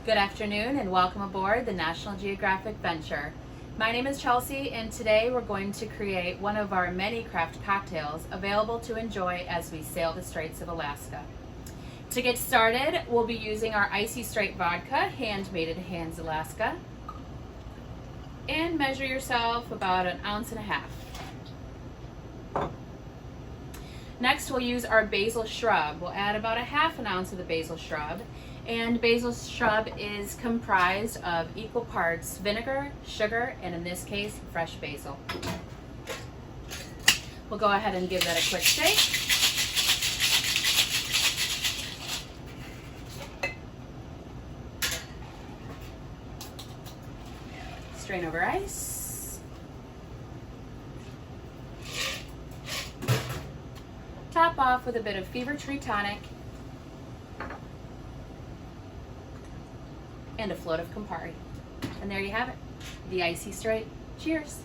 Good afternoon and welcome aboard the National Geographic Venture. My name is Chelsea and today we're going to create one of our many craft cocktails available to enjoy as we sail the Straits of Alaska. To get started, we'll be using our Icy Strait vodka, handmade at Hands Alaska. And measure yourself about 1.5 ounces. Next, we'll use our basil shrub. We'll add about 1/2 ounce of the basil shrub. And basil shrub is comprised of equal parts vinegar, sugar, and in this case, fresh basil. We'll go ahead and give that a quick shake. Strain over ice. Top off with a bit of Fever Tree Tonic and a float of Campari. And there you have it, the Icy Strait. Cheers.